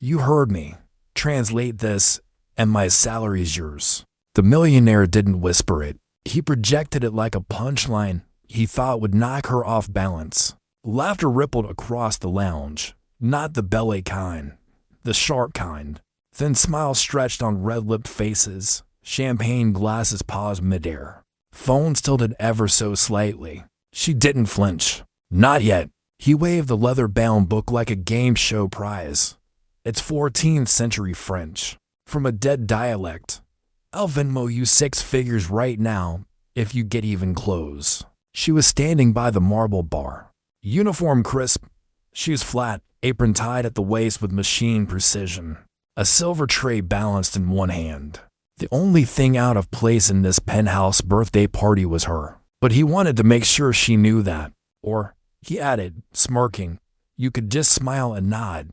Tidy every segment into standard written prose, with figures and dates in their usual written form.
You heard me. Translate this, and my salary's yours. The millionaire didn't whisper it. He projected it like a punchline he thought would knock her off balance. Laughter rippled across the lounge. Not the belly kind, the sharp kind. Thin smiles stretched on red-lipped faces. Champagne glasses paused midair. Phones tilted ever so slightly. She didn't flinch. Not yet. He waved the leather-bound book like a game show prize. It's 14th century French. From a dead dialect. I'll Venmo you 6 figures right now if you get even close. She was standing by the marble bar. Uniform crisp, shoes flat, apron tied at the waist with machine precision. A silver tray balanced in one hand. The only thing out of place in this penthouse birthday party was her. But he wanted to make sure she knew that. Or, he added, smirking, you could just smile and nod.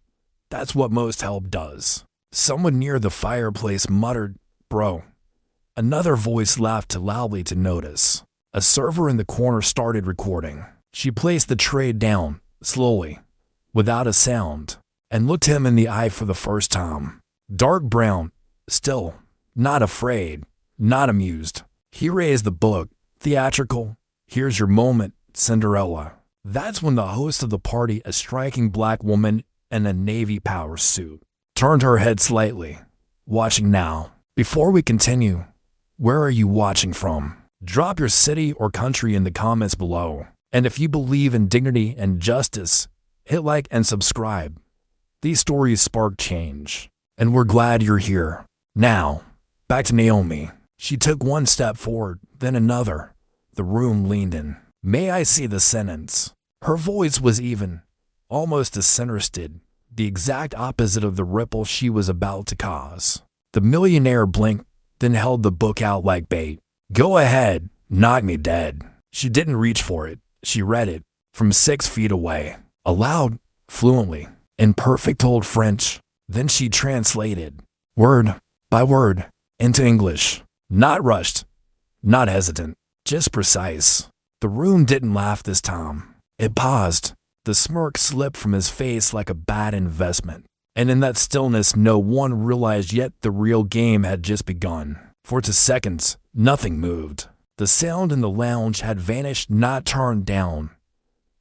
That's what most help does. Someone near the fireplace muttered, "Bro." Another voice laughed too loudly to notice. A server in the corner started recording. She placed the tray down, slowly, without a sound, and looked him in the eye for the first time. Dark brown, still, not afraid, not amused. He raised the book, theatrical. Here's your moment, Cinderella. That's when the host of the party, a striking black woman in a navy power suit, turned her head slightly, watching now. Before we continue, where are you watching from? Drop your city or country in the comments below. And if you believe in dignity and justice, hit like and subscribe. These stories spark change, and we're glad you're here. Now, back to Naomi. She took one step forward, then another. The room leaned in. May I see the sentence? Her voice was even, almost disinterested, the exact opposite of the ripple she was about to cause. The millionaire blinked, then held the book out like bait. Go ahead, knock me dead. She didn't reach for it. She read it, from 6 feet away, aloud, fluently, in perfect old French. Then she translated, word by word, into English. Not rushed, not hesitant, just precise. The room didn't laugh this time. It paused. The smirk slipped from his face like a bad investment. And in that stillness, no one realized yet the real game had just begun. For 2 seconds, nothing moved. The sound in the lounge had vanished, not turned down,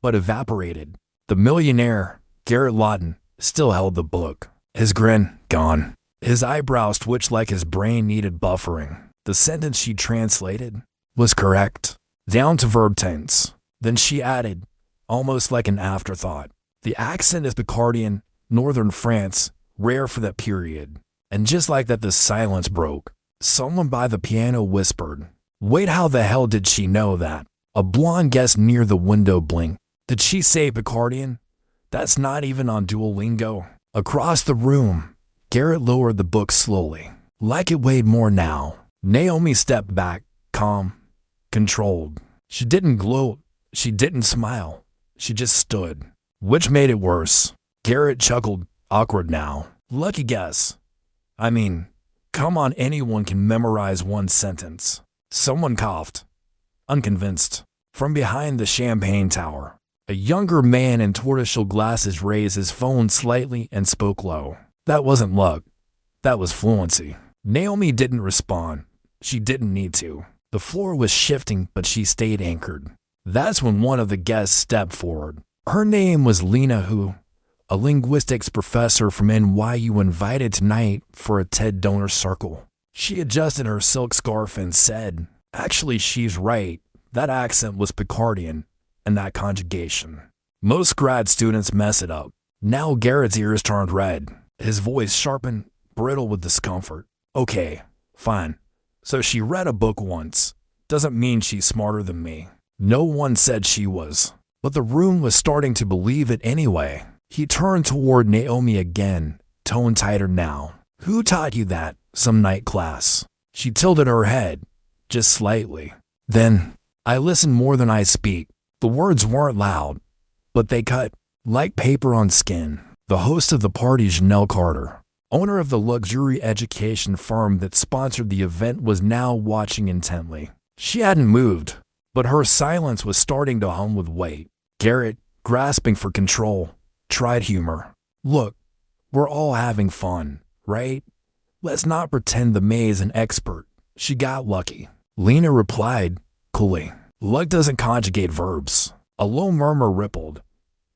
but evaporated. The millionaire, Garrett Lawton, still held the book. His grin, gone. His eyebrows twitched like his brain needed buffering. The sentence she translated was correct, down to verb tense. Then she added, almost like an afterthought, the accent is Picardian, northern France, rare for that period. And just like that, the silence broke. Someone by the piano whispered, wait, how the hell did she know that? A blonde guest near the window blinked. Did she say Picardian? That's not even on Duolingo. Across the room, Garrett lowered the book slowly, like it weighed more now. Naomi stepped back, calm, controlled. She didn't gloat, she didn't smile, she just stood, which made it worse. Garrett chuckled, awkward now. Lucky guess. I mean, come on, anyone can memorize one sentence. Someone coughed, unconvinced. From behind the champagne tower, a younger man in tortoiseshell glasses raised his phone slightly and spoke low. That wasn't luck. That was fluency. Naomi didn't respond. She didn't need to. The floor was shifting, but she stayed anchored. That's when one of the guests stepped forward. Her name was Lena Hu, a linguistics professor from NYU invited tonight for a TED donor circle. She adjusted her silk scarf and said, actually, she's right. That accent was Picardian, and that conjugation. Most grad students mess it up. Now Garrett's ears turned red. His voice sharpened, brittle with discomfort. Okay, fine. So she read a book once. Doesn't mean she's smarter than me. No one said she was. But the room was starting to believe it anyway. He turned toward Naomi again, tone tighter now. Who taught you that? Some night class. She tilted her head, just slightly. Then, I listen more than I speak. The words weren't loud, but they cut like paper on skin. The host of the party, Janelle Carter, owner of the luxury education firm that sponsored the event, was now watching intently. She hadn't moved, but her silence was starting to hum with weight. Garrett, grasping for control, tried humor. Look, We're all having fun, right? Let's not pretend the maid's an expert. She got lucky. Lena replied, coolly. Luck doesn't conjugate verbs. A low murmur rippled.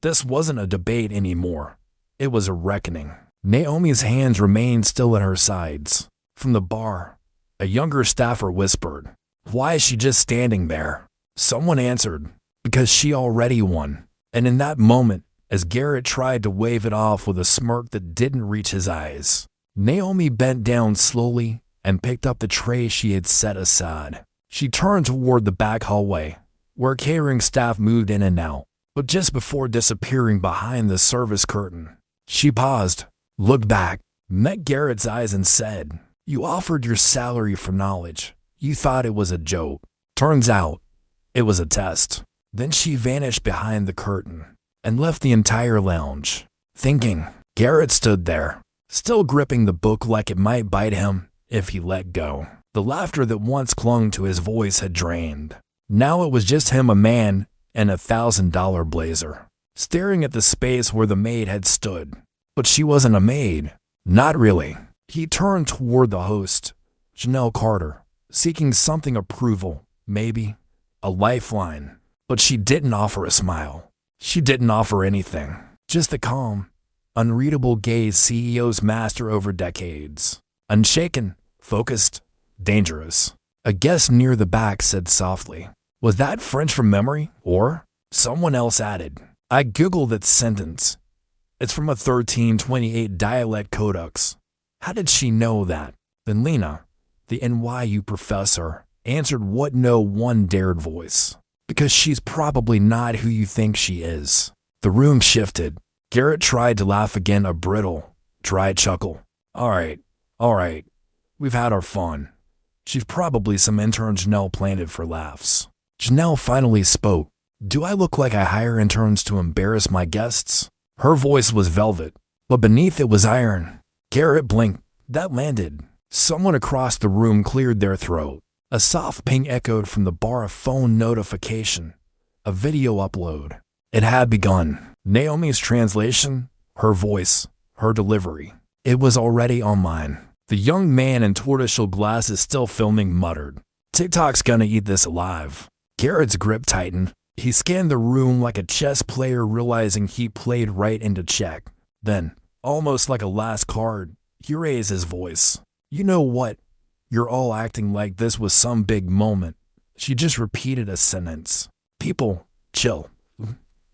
This wasn't a debate anymore. It was a reckoning. Naomi's hands remained still at her sides. From the bar, a younger staffer whispered, "Why is she just standing there?" Someone answered, "Because she already won." And in that moment, as Garrett tried to wave it off with a smirk that didn't reach his eyes, Naomi bent down slowly and picked up the tray she had set aside. She turned toward the back hallway, where catering staff moved in and out. But just before disappearing behind the service curtain, she paused, looked back, met Garrett's eyes and said, "You offered your salary for knowledge. You thought it was a joke. Turns out, it was a test." Then she vanished behind the curtain and left the entire lounge. Thinking, Garrett stood there, still gripping the book like it might bite him if he let go. The laughter that once clung to his voice had drained. Now it was just him, a man in a $1,000 blazer, staring at the space where the maid had stood. But she wasn't a maid. Not really. He turned toward the host, Janelle Carter, seeking something approval, maybe a lifeline. But she didn't offer a smile. She didn't offer anything. Just the calm, unreadable gaze CEOs master over decades. Unshaken, focused, dangerous. A guest near the back said softly, "Was that French from memory?" Or, someone else added, "I googled that sentence. It's from a 1328 dialect codex." How did she know that? Then Lena, the NYU professor, answered what no one dared voice. "Because she's probably not who you think she is." The room shifted. Garrett tried to laugh again, a brittle, dry chuckle. All right. We've had our fun. She's probably some intern Janelle planted for laughs." Janelle finally spoke. "Do I look like I hire interns to embarrass my guests?" Her voice was velvet, but beneath it was iron. Garrett blinked. That landed. Someone across the room cleared their throat. A soft ping echoed from the bar, a phone notification, a video upload. It had begun. Naomi's translation, her voice, her delivery. It was already on mine. The young man in tortoiseshell glasses still filming muttered, "TikTok's gonna eat this alive." Garrett's grip tightened. He scanned the room like a chess player realizing he played right into check. Then, almost like a last card, he raised his voice. "You know what? You're all acting like this was some big moment." She just repeated a sentence. "People, chill.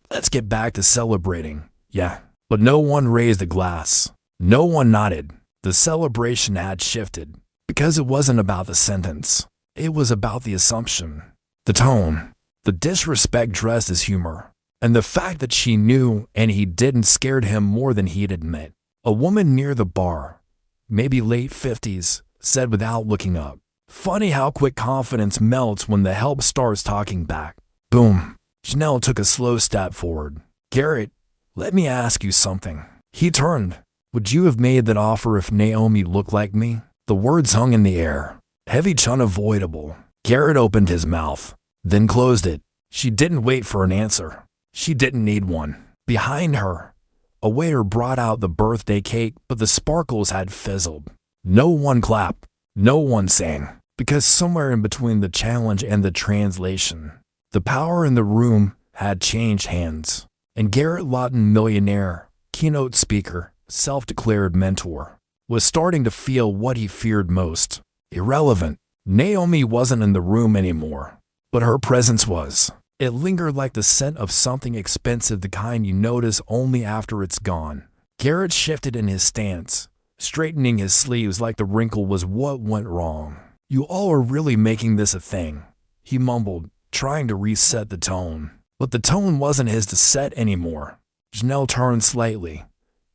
Let's get back to celebrating." Yeah. But no one raised a glass. No one nodded. The celebration had shifted. Because it wasn't about the sentence. It was about the assumption. The tone. The disrespect dressed as humor. And the fact that she knew and he didn't scared him more than he'd admit. A woman near the bar, maybe late 50s, said without looking up, "Funny how quick confidence melts when the help starts talking back." Boom. Janelle took a slow step forward. "Garrett, let me ask you something." He turned. "Would you have made that offer if Naomi looked like me?" The words hung in the air. Heavy, unavoidable. Garrett opened his mouth, then closed it. She didn't wait for an answer. She didn't need one. Behind her, a waiter brought out the birthday cake, but the sparkles had fizzled. No one clapped. No one sang. Because somewhere in between the challenge and the translation, the power in the room had changed hands. And Garrett Lawton, millionaire, keynote speaker, self-declared mentor, was starting to feel what he feared most. Irrelevant. Naomi wasn't in the room anymore, but her presence was. It lingered like the scent of something expensive, the kind you notice only after it's gone. Garrett shifted in his stance, straightening his sleeves like the wrinkle was what went wrong. "You all are really making this a thing," he mumbled, trying to reset the tone. But the tone wasn't his to set anymore. Janelle turned slightly,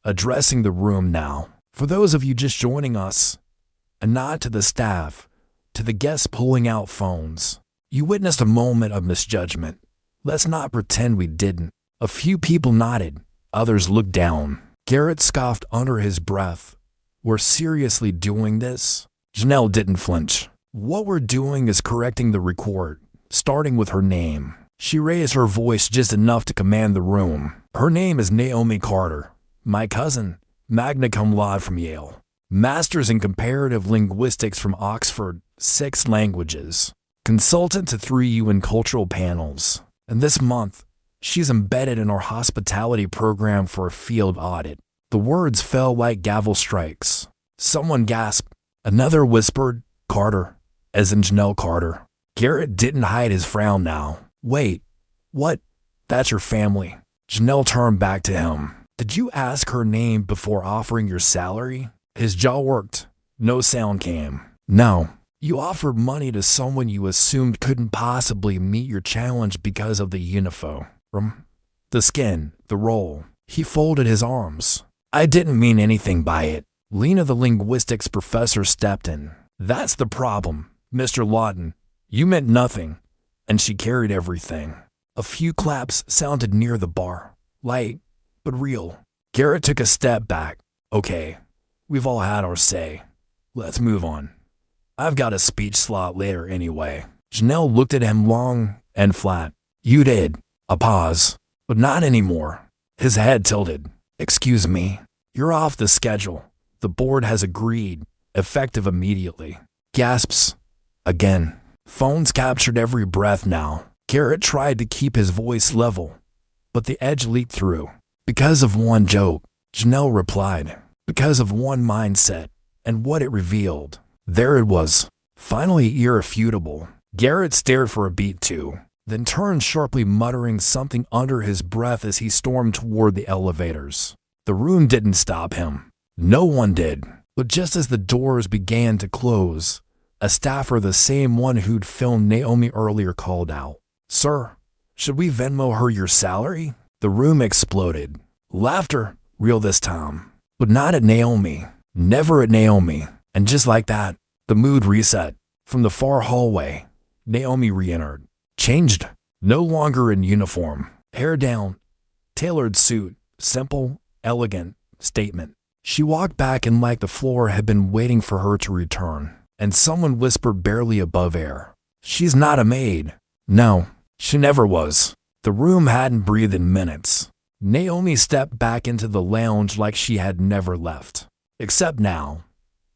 addressing the room now. "For those of you just joining us," a nod to the staff, to the guests pulling out phones, "you witnessed a moment of misjudgment. Let's not pretend we didn't." A few people nodded, others looked down. Garrett scoffed under his breath. "We're seriously doing this?" Janelle didn't flinch. "What we're doing is correcting the record, starting with her name." She raised her voice just enough to command the room. "Her name is Naomi Carter. My cousin, magna cum laude from Yale, master's in comparative linguistics from Oxford, 6 languages, consultant to 3 UN cultural panels, and this month, she's embedded in our hospitality program for a field audit. The words fell like gavel strikes. Someone gasped. Another whispered, Carter, as in Janelle Carter. Garrett didn't hide his frown now. Wait, what? That's your family. Janelle turned back to him. Did you ask her name before offering your salary? His jaw worked. No sound came. No. You offered money to someone you assumed couldn't possibly meet your challenge because of the uniform. The skin, the role. He folded his arms. I didn't mean anything by it. Lena, the linguistics professor, stepped in. That's the problem, Mr. Lawton. You meant nothing, and she carried everything. A few claps sounded near the bar. Light, but real. Garrett took a step back. Okay, we've all had our say. Let's move on. I've got a speech slot later anyway. Janelle looked at him long and flat. You did. A pause. But not anymore. His head tilted. Excuse me. You're off the schedule. The board has agreed. Effective immediately. Gasps. Again. Phones captured every breath now. Garrett tried to keep his voice level, but the edge leaked through. Because of one joke, Janelle replied. Because of one mindset, and what it revealed. There it was. Finally irrefutable. Garrett stared for a beat too, then turned sharply, muttering something under his breath as he stormed toward the elevators. The room didn't stop him. No one did. But just as the doors began to close, a staffer, the same one who'd filmed Naomi earlier, called out, Sir, should we Venmo her your salary? The room exploded. Laughter, real this time. But not at Naomi. Never at Naomi. And just like that, the mood reset. From the far hallway, Naomi re-entered. Changed. No longer in uniform. Hair down. Tailored suit. Simple, elegant statement. She walked back and like the floor had been waiting for her to return. And someone whispered barely above air. She's not a maid. No, she never was. The room hadn't breathed in minutes. Naomi stepped back into the lounge like she had never left. Except now,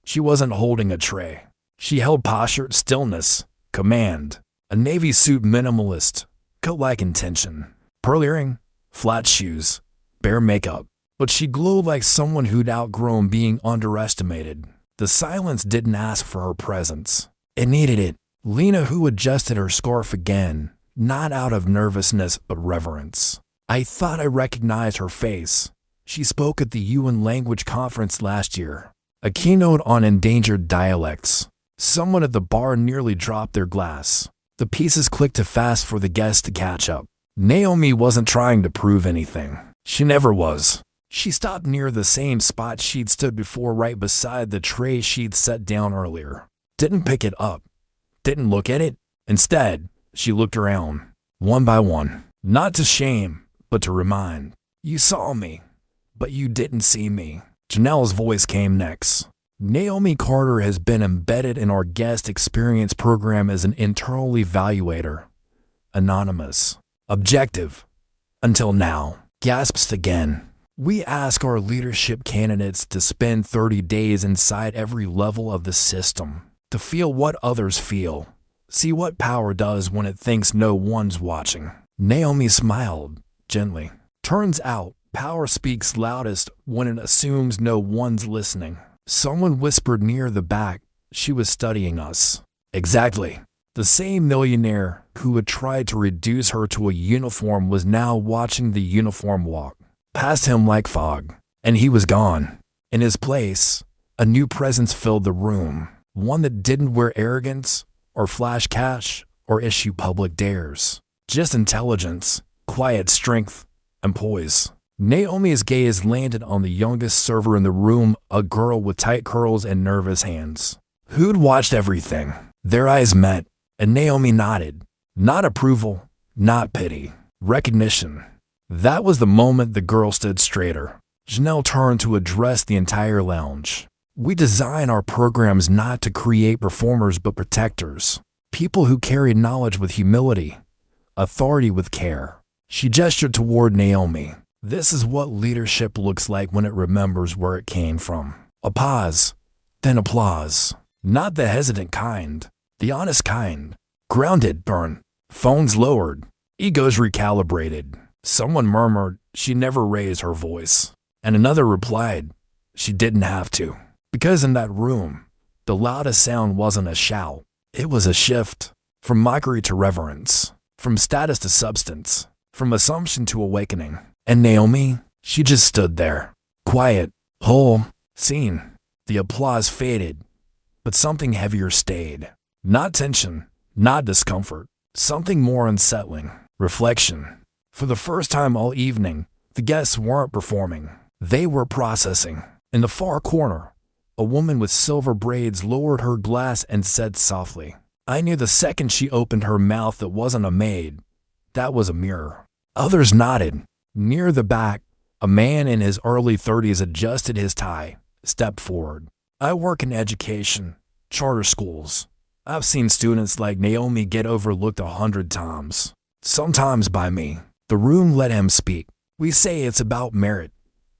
she wasn't holding a tray. She held posture, stillness, command. A navy suit minimalist, coat-like intention. Pearl earring, flat shoes, bare makeup. But she glowed like someone who'd outgrown being underestimated. The silence didn't ask for her presence. It needed it. Lena, who adjusted her scarf again, not out of nervousness but reverence. I thought I recognized her face. She spoke at the UN language conference last year. A keynote on endangered dialects. Someone at the bar nearly dropped their glass. The pieces clicked too fast for the guests to catch up. Naomi wasn't trying to prove anything. She never was. She stopped near the same spot she'd stood before, right beside the tray she'd set down earlier. Didn't pick it up. Didn't look at it. Instead, she looked around, one by one. Not to shame, but to remind. You saw me, but you didn't see me. Janelle's voice came next. Naomi Carter has been embedded in our guest experience program as an internal evaluator. Anonymous. Objective. Until now. Gasps again. We ask our leadership candidates to spend 30 days inside every level of the system, to feel what others feel, see what power does when it thinks no one's watching. Naomi smiled, gently. Turns out, power speaks loudest when it assumes no one's listening. Someone whispered near the back, she was studying us. Exactly. The same millionaire who had tried to reduce her to a uniform was now watching the uniform walk past him like fog, and he was gone. In his place, a new presence filled the room, one that didn't wear arrogance or flash cash or issue public dares, just intelligence, quiet strength, and poise. Naomi's gaze landed on the youngest server in the room, a girl with tight curls and nervous hands, who'd watched everything. Their eyes met, and Naomi nodded. Not approval, not pity, recognition. That was the moment the girl stood straighter. Janelle turned to address the entire lounge. We design our programs not to create performers but protectors. People who carry knowledge with humility, authority with care. She gestured toward Naomi. This is what leadership looks like when it remembers where it came from. A pause, then applause. Not the hesitant kind, the honest kind. Grounded, burn. Phones lowered. Egos recalibrated. Someone murmured she never raised her voice. And another replied she didn't have to. Because in that room, the loudest sound wasn't a shout. It was a shift. From mockery to reverence. From status to substance. From assumption to awakening. And Naomi, she just stood there. Quiet, whole, seen. The applause faded, but something heavier stayed. Not tension, not discomfort. Something more unsettling. Reflection. For the first time all evening, the guests weren't performing. They were processing. In the far corner, a woman with silver braids lowered her glass and said softly, I knew the second she opened her mouth that wasn't a maid. That was a mirror. Others nodded. Near the back, a man in his early 30s adjusted his tie, stepped forward. I work in education, charter schools. I've seen students like Naomi get overlooked 100 times. Sometimes by me. The room let him speak. We say it's about merit,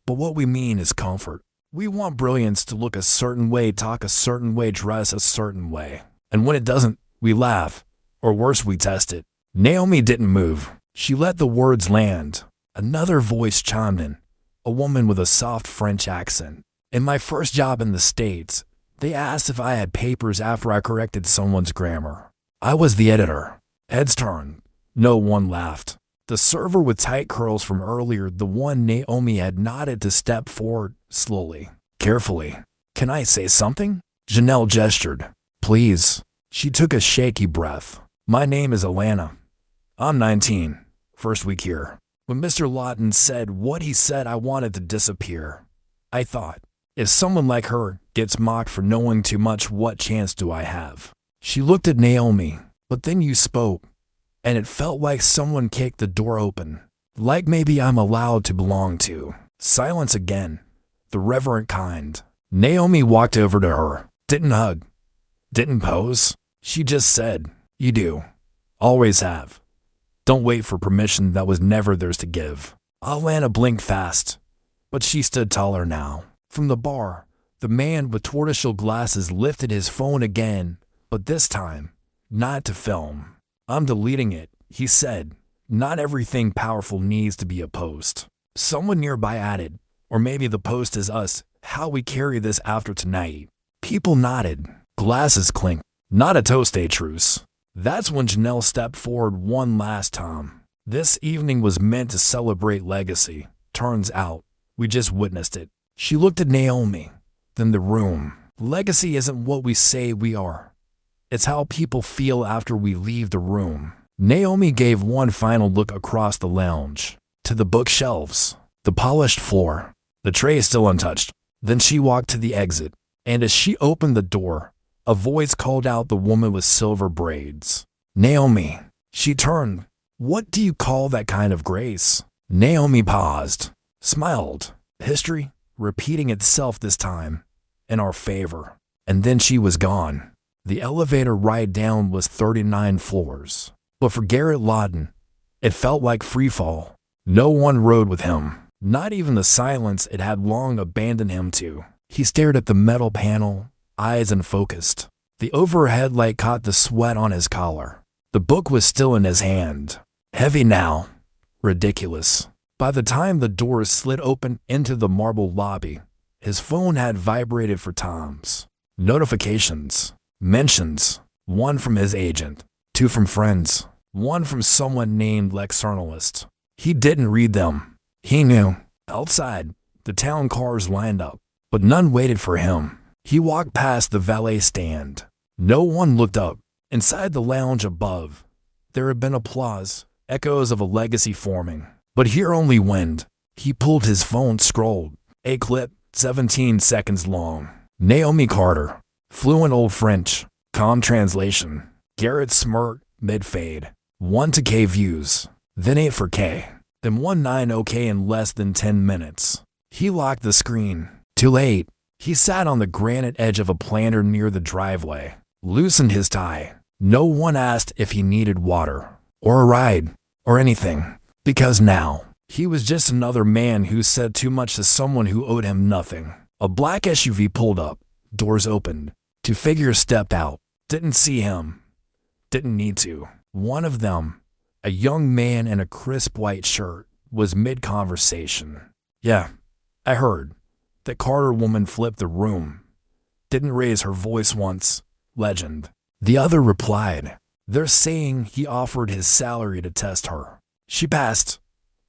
but what we mean is comfort. We want brilliance to look a certain way, talk a certain way, dress a certain way. And when it doesn't, we laugh. Or worse, we test it. Naomi didn't move. She let the words land. Another voice chimed in, a woman with a soft French accent. In my first job in the States, they asked if I had papers after I corrected someone's grammar. I was the editor. Heads turned. No one laughed. The server with tight curls from earlier, the one Naomi had nodded to step forward slowly, carefully. Can I say something? Janelle gestured. Please. She took a shaky breath. My name is Alana. I'm 19. First week here. When Mr. Lawton said what he said, I wanted to disappear. I thought, if someone like her gets mocked for knowing too much, what chance do I have? She looked at Naomi, but then you spoke, and it felt like someone kicked the door open, like maybe I'm allowed to belong to. Silence again, the reverent kind. Naomi walked over to her, didn't hug, didn't pose. She just said, you do, always have. Don't wait for permission that was never theirs to give. Alana blinked fast, but she stood taller now. From the bar, the man with tortoiseshell glasses lifted his phone again, but this time, not to film. I'm deleting it, he said. Not everything powerful needs to be a post. Someone nearby added, or maybe the post is us, how we carry this after tonight. People nodded. Glasses clinked. Not a toast, a truce. That's when Janelle stepped forward one last time. This evening was meant to celebrate legacy. Turns out, we just witnessed it. She looked at Naomi, then the room. Legacy isn't what we say we are. It's how people feel after we leave the room. Naomi gave one final look across the lounge, to the bookshelves, the polished floor, the tray still untouched. Then she walked to the exit, and as she opened the door, a voice called out the woman with silver braids. Naomi. She turned. What do you call that kind of grace? Naomi paused, smiled. History repeating itself this time, in our favor. And then she was gone. The elevator ride down was 39 floors. But for Garrett Lawton, it felt like free fall. No one rode with him. Not even the silence it had long abandoned him to. He stared at the metal panel, eyes unfocused. The overhead light caught the sweat on his collar. The book was still in his hand. Heavy now. Ridiculous. By the time the doors slid open into the marble lobby, his phone had vibrated for times. Notifications. Mentions. One from his agent. Two from friends. One from someone named Lexernalist. He didn't read them. He knew. Outside, the town cars lined up, but none waited for him. He walked past the valet stand. No one looked up. Inside the lounge above, there had been applause, echoes of a legacy forming. But here only wind. He pulled his phone, scrolled. A clip, 17 seconds long. Naomi Carter. Fluent Old French. Calm translation. Garrett smirked, mid-fade. 1 to K views. Then 8 for K. Then 1.9 OK in less than 10 minutes. He locked the screen. Too late. He sat on the granite edge of a planter near the driveway. Loosened his tie. No one asked if he needed water. Or a ride. Or anything. Because now, He was just another man who said too much to someone who owed him nothing. A black SUV pulled up, doors opened. Two figures stepped out. Didn't see him. Didn't need to. One of them, a young man in a crisp white shirt, was mid-conversation. "Yeah, I heard. That Carter woman flipped the room. Didn't raise her voice once. Legend." The other replied, "They're saying he offered his salary to test her. She passed.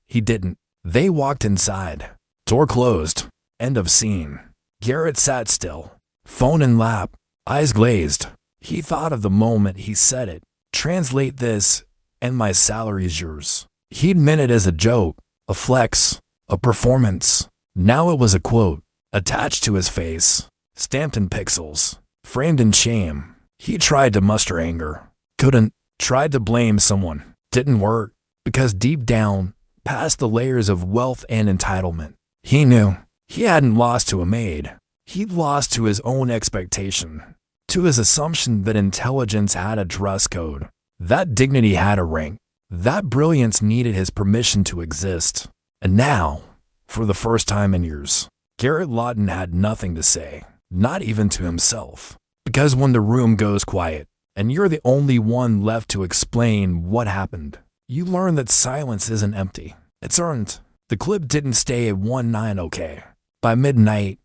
He didn't." They walked inside. Door closed. End of scene. Garrett sat still, phone in lap, eyes glazed. He thought of the moment he said it. "Translate this, and my salary's yours." He'd meant it as a joke, a flex, a performance. Now it was a quote, attached to his face, stamped in pixels, framed in shame. He tried to muster anger. Couldn't. Tried to blame someone. Didn't work. Because deep down, past the layers of wealth and entitlement, he knew he hadn't lost to a maid. He'd lost to his own expectation, to his assumption that intelligence had a dress code, that dignity had a rank, that brilliance needed his permission to exist. And now, for the first time in years, Garrett Lawton had nothing to say, not even to himself. Because when the room goes quiet, and you're the only one left to explain what happened, you learn that silence isn't empty. It's earned. The clip didn't stay at 19 By midnight,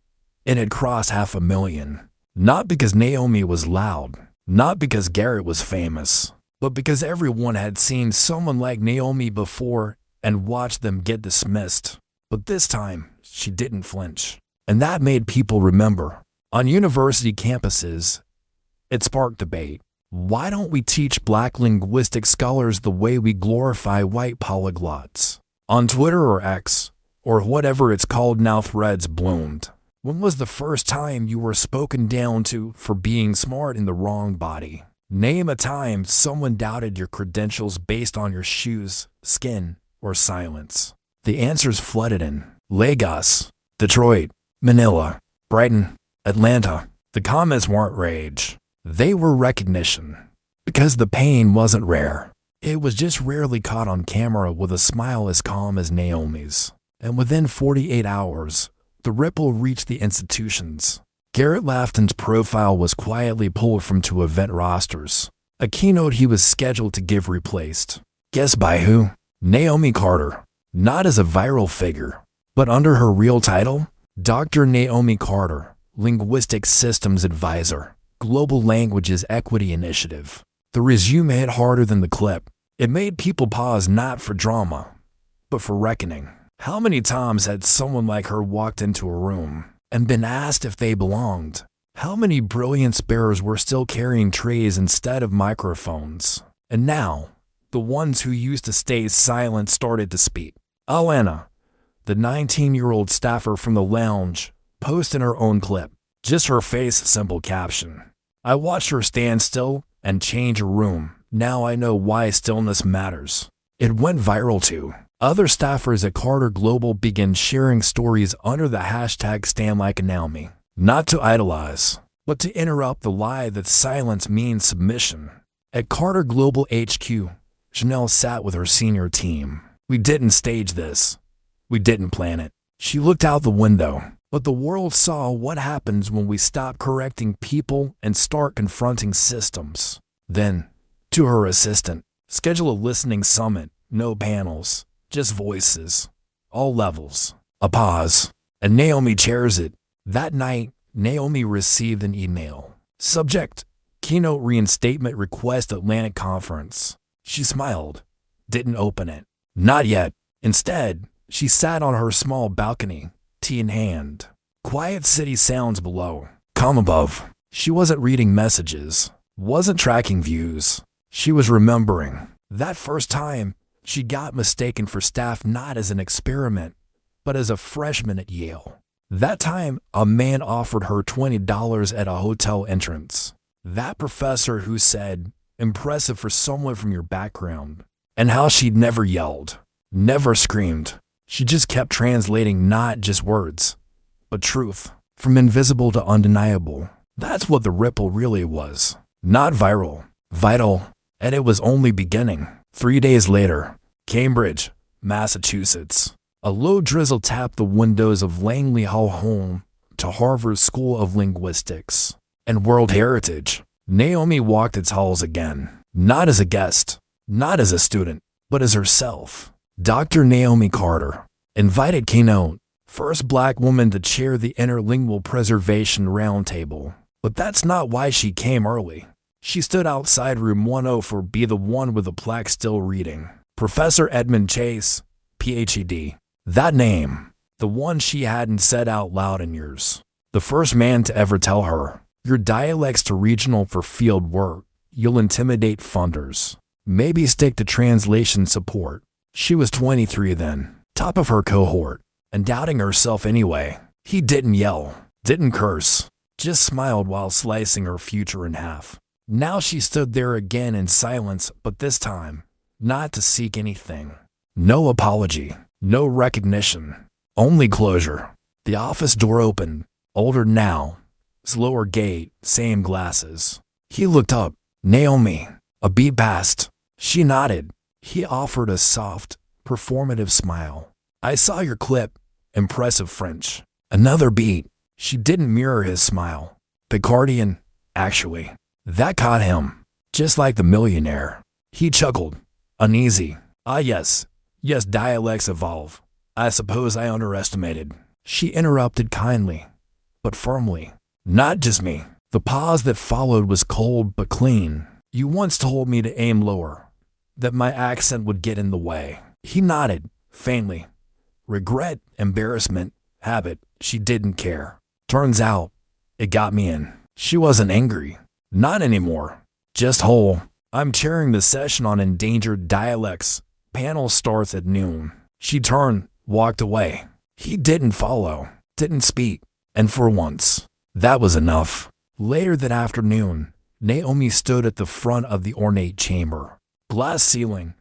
it had crossed 500,000. Not because Naomi was loud, not because Garrett was famous, but because everyone had seen someone like Naomi before and watched them get dismissed. But this time, she didn't flinch. And that made people remember. On university campuses, it sparked debate. Why don't we teach black linguistic scholars the way we glorify white polyglots? On Twitter or X, or whatever it's called now, threads bloomed. When was the first time you were spoken down to for being smart in the wrong body? Name a time someone doubted your credentials based on your shoes, skin, or silence. The answers flooded in. Lagos, Detroit, Manila, Brighton, Atlanta. The comments weren't rage. They were recognition. Because the pain wasn't rare. It was just rarely caught on camera with a smile as calm as Naomi's. And within 48 hours, the ripple reached the institutions. Garrett Lawton's profile was quietly pulled from 2 event rosters. A keynote he was scheduled to give replaced. Guess by who? Naomi Carter. Not as a viral figure, but under her real title, Dr. Naomi Carter, Linguistic Systems Advisor, Global Languages Equity Initiative. The resume hit harder than the clip. It made people pause not for drama, but for reckoning. How many times had someone like her walked into a room and been asked if they belonged? How many brilliance bearers were still carrying trays instead of microphones? And now, the ones who used to stay silent started to speak. Alana, the 19-year-old staffer from the lounge, posted her own clip. Just her face, simple caption. "I watched her stand still and change a room. Now I know why stillness matters." It went viral too. Other staffers at Carter Global began sharing stories under the hashtag #StandLikeANaomi. Not to idolize, but to interrupt the lie that silence means submission. At Carter Global HQ, Chanel sat with her senior team. "We didn't stage this. We didn't plan it." She looked out the window, but the world saw what happens when we stop correcting people and start confronting systems. Then, to her assistant, schedule a listening summit, no panels. Just voices. All levels. A pause. And Naomi chairs it. That night, Naomi received an email. Subject: Keynote Reinstatement Request Atlantic Conference. She smiled. Didn't open it. Not yet. Instead, she sat on her small balcony, tea in hand. Quiet city sounds below. Calm above. She wasn't reading messages. Wasn't tracking views. She was remembering. That first time, she got mistaken for staff not as an experiment, but as a freshman at Yale. That time, a man offered her $20 at a hotel entrance. That professor who said, "Impressive for someone from your background." And how she'd never yelled, never screamed. She just kept translating not just words, but truth, from invisible to undeniable. That's what the ripple really was. Not viral, vital. And it was only beginning. 3 days later, Cambridge, Massachusetts. A low drizzle tapped the windows of Langley Hall, home to Harvard School of Linguistics and World Heritage. Naomi walked its halls again, not as a guest, not as a student, but as herself. Dr. Naomi Carter, invited keynote, first black woman to chair the Interlingual Preservation Roundtable. But that's not why she came early. She stood outside room 104B, the one with the plaque still reading. Professor Edmund Chase, Ph.D. That name, the one she hadn't said out loud in years. The first man to ever tell her, your dialect's too regional for field work. You'll intimidate funders. Maybe stick to translation support. She was 23 then, top of her cohort, and doubting herself anyway. He didn't yell, didn't curse, just smiled while slicing her future in half. Now she stood there again in silence, but this time, not to seek anything. No apology, no recognition, only closure. The office door opened, older now, slower gait, same glasses. He looked up. Naomi. A beat passed. She nodded. He offered a soft, performative smile. I saw your clip. Impressive French. Another beat. She didn't mirror his smile. Picardian, actually. That caught him. Just like the millionaire. He chuckled. Uneasy. Ah yes. Yes, dialects evolve. I suppose I underestimated. She interrupted kindly, but firmly. Not just me. The pause that followed was cold but clean. You once told me to aim lower, that my accent would get in the way. He nodded, faintly. Regret, embarrassment, habit, she didn't care. Turns out, it got me in. She wasn't angry. Not anymore. Just whole. I'm chairing the session on endangered dialects. Panel starts at noon. She turned, walked away. He didn't follow, didn't speak, and for once, that was enough. Later that afternoon, Naomi stood at the front of the ornate chamber. Glass ceiling,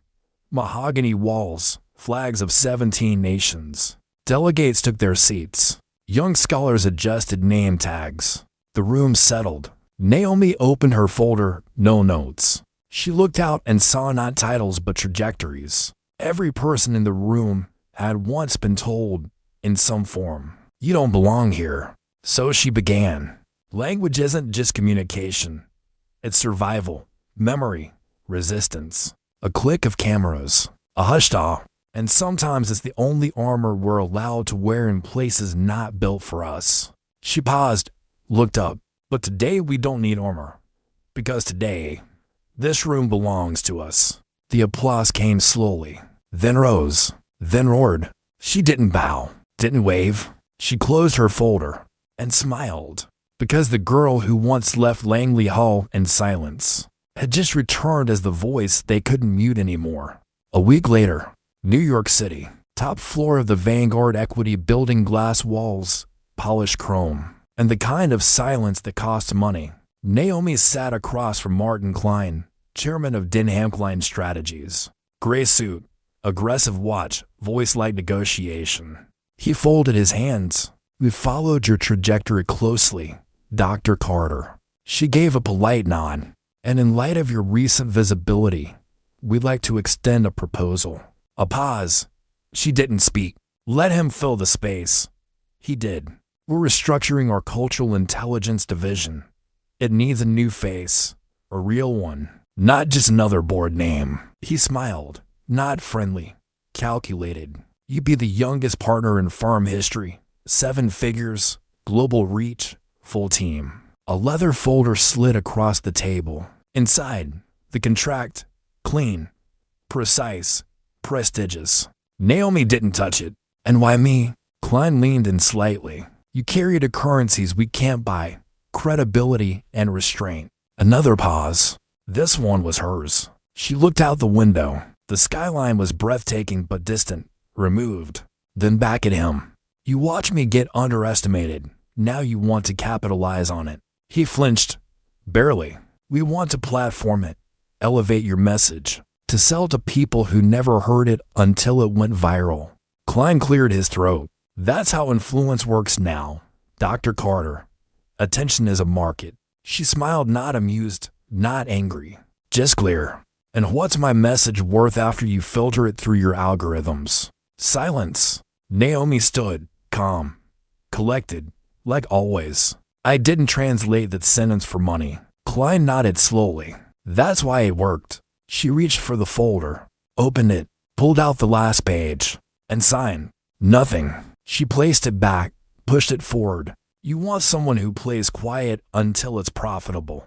mahogany walls, flags of 17 nations. Delegates took their seats. Young scholars adjusted name tags. The room settled. Naomi opened her folder, no notes. She looked out and saw not titles but trajectories. Every person in the room had once been told, in some form, you don't belong here. So she began. Language isn't just communication. It's survival, memory, resistance. A click of cameras, a hushed awe, and sometimes it's the only armor we're allowed to wear in places not built for us. She paused, looked up. But today we don't need armor. Because today, this room belongs to us. The applause came slowly, then rose, then roared. She didn't bow, didn't wave. She closed her folder and smiled. Because the girl who once left Langley Hall in silence had just returned as the voice they couldn't mute anymore. A week later, New York City, top floor of the Vanguard Equity Building, glass walls, polished chrome, and the kind of silence that costs money. Naomi sat across from Martin Klein, chairman of Denham Klein Strategies. Gray suit, aggressive watch, voice like negotiation. He folded his hands. We followed your trajectory closely, Dr. Carter. She gave a polite nod. And in light of your recent visibility, we'd like to extend a proposal. A pause. She didn't speak. Let him fill the space. He did. We're restructuring our cultural intelligence division. It needs a new face, a real one, not just another board name. He smiled, not friendly, calculated. You'd be the youngest partner in firm history. 7 figures, global reach, full team. A leather folder slid across the table. Inside, the contract, clean, precise, prestigious. Naomi didn't touch it. And why me? Klein leaned in slightly. You carry the currencies we can't buy, credibility and restraint. Another pause. This one was hers. She looked out the window. The skyline was breathtaking but distant, removed. Then back at him. You watch me get underestimated. Now you want to capitalize on it. He flinched. Barely. We want to platform it, elevate your message, to sell to people who never heard it until it went viral. Klein cleared his throat. That's how influence works now, Dr. Carter. Attention is a market. She smiled, not amused, not angry, just clear. And what's my message worth after you filter it through your algorithms? Silence. Naomi stood, calm, collected, like always. I didn't translate that sentence for money. Klein nodded slowly. That's why it worked. She reached for the folder, opened it, pulled out the last page, and signed. Nothing. She placed it back, pushed it forward. You want someone who plays quiet until it's profitable.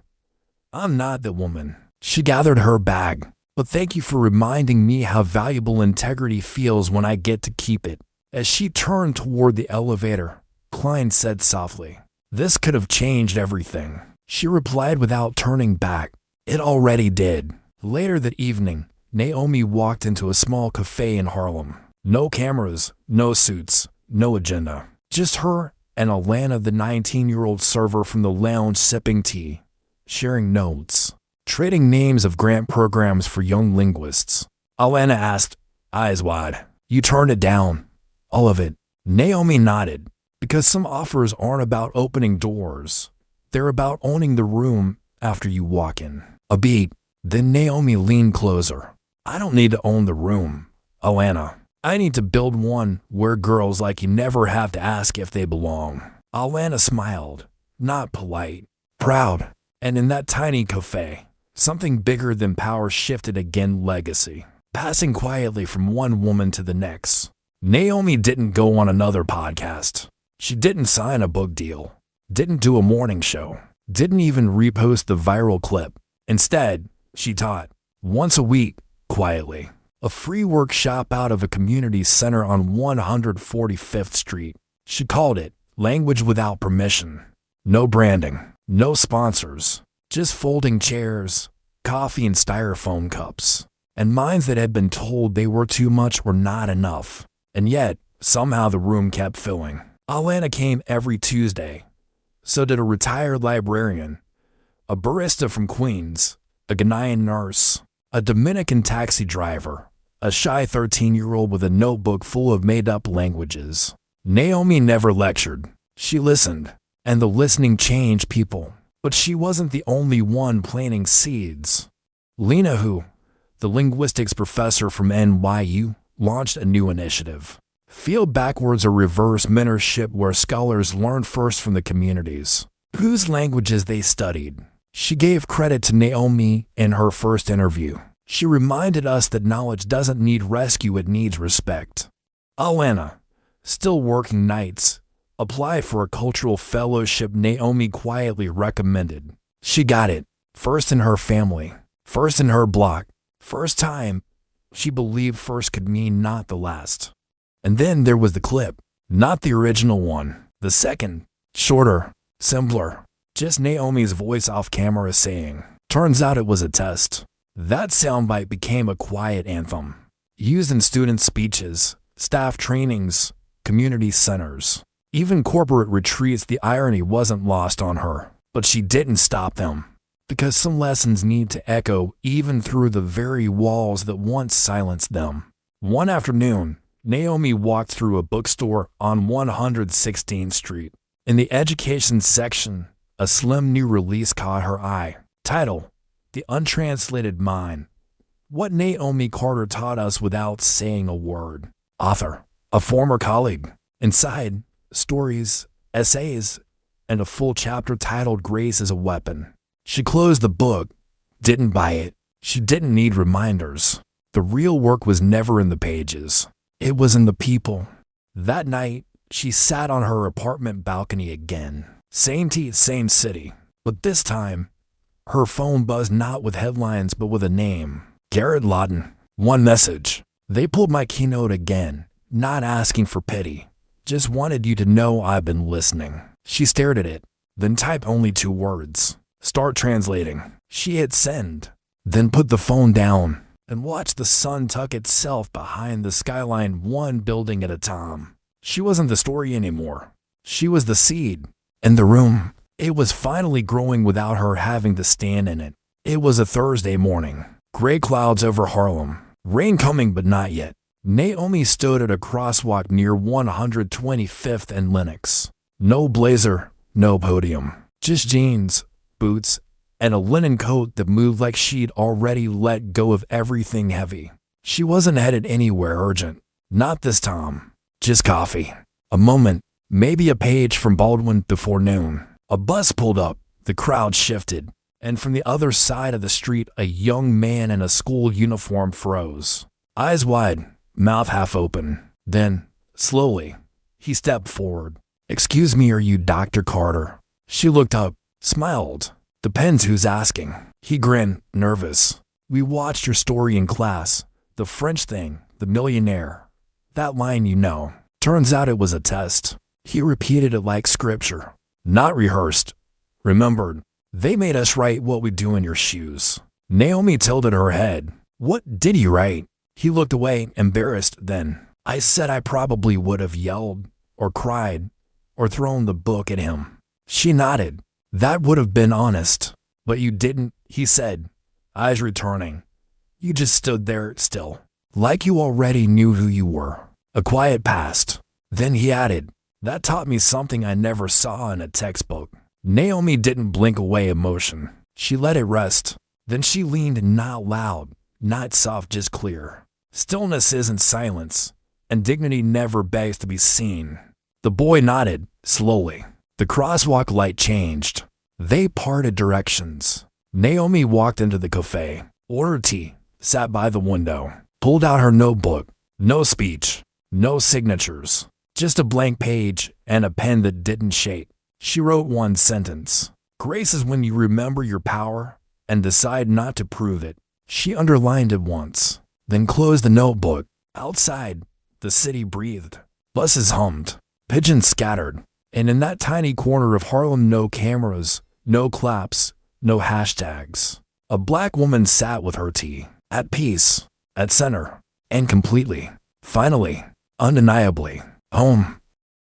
I'm not the woman. She gathered her bag. But thank you for reminding me how valuable integrity feels when I get to keep it. As she turned toward the elevator, Klein said softly, "This could have changed everything." She replied without turning back, "It already did." Later that evening, Naomi walked into a small cafe in Harlem. No cameras, no suits, no agenda. Just her and Alana, the 19-year-old server from the lounge, sipping tea, sharing notes, trading names of grant programs for young linguists. Alana asked, eyes wide, "You turned it down? All of it?" Naomi nodded, because some offers aren't about opening doors. They're about owning the room after you walk in. A beat. Then Naomi leaned closer. "I don't need to own the room, Alana. I need to build one where girls like you never have to ask if they belong." Alana smiled, not polite, proud. And in that tiny cafe, something bigger than power shifted again: legacy, passing quietly from one woman to the next. Naomi didn't go on another podcast. She didn't sign a book deal, didn't do a morning show, didn't even repost the viral clip. Instead, she taught, once a week, quietly, a free workshop out of a community center on 145th Street. She called it Language Without Permission. No branding, no sponsors, just folding chairs, coffee in styrofoam cups, and minds that had been told they were too much or not enough. And yet, somehow the room kept filling. Alana came every Tuesday. So did a retired librarian, a barista from Queens, a Ghanaian nurse, a Dominican taxi driver, a shy 13-year-old with a notebook full of made-up languages. Naomi never lectured. She listened, and the listening changed people. But she wasn't the only one planting seeds. Lena Hu, the linguistics professor from NYU, launched a new initiative. Field backwards or reverse mentorship, where scholars learn first from the communities whose languages they studied. She gave credit to Naomi in her first interview. She reminded us that knowledge doesn't need rescue, it needs respect. Alana, still working nights, applied for a cultural fellowship Naomi quietly recommended. She got it, first in her family, first in her block, first time. She believed first could mean not the last. And then there was the clip, not the original one, the second, shorter, simpler, just Naomi's voice off camera saying, "Turns out it was a test." That soundbite became a quiet anthem, used in student speeches, staff trainings, community centers, even corporate retreats. The irony wasn't lost on her, but she didn't stop them, because some lessons need to echo even through the very walls that once silenced them. One afternoon, Naomi walked through a bookstore on 116th Street. In the education section, a slim new release caught her eye. Title, "The Untranslated Mind: What Naomi Carter Taught Us Without Saying a Word." Author, a former colleague. Inside, stories, essays, and a full chapter titled "Grace is a Weapon." She closed the book, didn't buy it. She didn't need reminders. The real work was never in the pages. It was in the people. That night, she sat on her apartment balcony again. Same tea, same city. But this time, her phone buzzed not with headlines but with a name. Garrett Lawton. One message. "They pulled my keynote again. Not asking for pity. Just wanted you to know I've been listening." She stared at it, then typed only 2 words. "Start translating." She hit send, then put the phone down and watched the sun tuck itself behind the skyline, one building at a time. She wasn't the story anymore. She was the seed. And the room, it was finally growing without her having to stand in it. It was a Thursday morning. Gray clouds over Harlem. Rain coming but not yet. Naomi stood at a crosswalk near 125th and Lenox. No blazer, no podium. Just jeans, boots, and a linen coat that moved like she'd already let go of everything heavy. She wasn't headed anywhere urgent. Not this time. Just coffee. A moment, maybe a page from Baldwin before noon. A bus pulled up, the crowd shifted, and from the other side of the street a young man in a school uniform froze. Eyes wide, mouth half open. Then, slowly, he stepped forward. "Excuse me, are you Dr. Carter?" She looked up, smiled. "Depends who's asking." He grinned, nervous. "We watched your story in class. The French thing, the millionaire. That line you know. Turns out it was a test." He repeated it like scripture. "Not rehearsed. Remembered. They made us write what we do in your shoes." Naomi tilted her head. "What did you write?" He looked away, embarrassed. Then, "I said I probably would have yelled, or cried, or thrown the book at him." She nodded. "That would have been honest. But you didn't," he said, eyes returning. "You just stood there still, like you already knew who you were." A quiet passed. Then he added, "That taught me something I never saw in a textbook." Naomi didn't blink away emotion. She let it rest. Then she leaned, not loud, not soft, just clear. Stillness isn't silence, and dignity never begs to be seen. The boy nodded, slowly. The crosswalk light changed. They parted directions. Naomi walked into the cafe, ordered tea, sat by the window, pulled out her notebook. No speech, no signatures, just a blank page and a pen that didn't shake. She wrote one sentence. "Grace is when you remember your power and decide not to prove it." She underlined it once, then closed the notebook. Outside, the city breathed. Buses hummed, pigeons scattered, and in that tiny corner of Harlem, no cameras, no claps, no hashtags. A black woman sat with her tea, at peace, at center, and completely, finally, undeniably, home.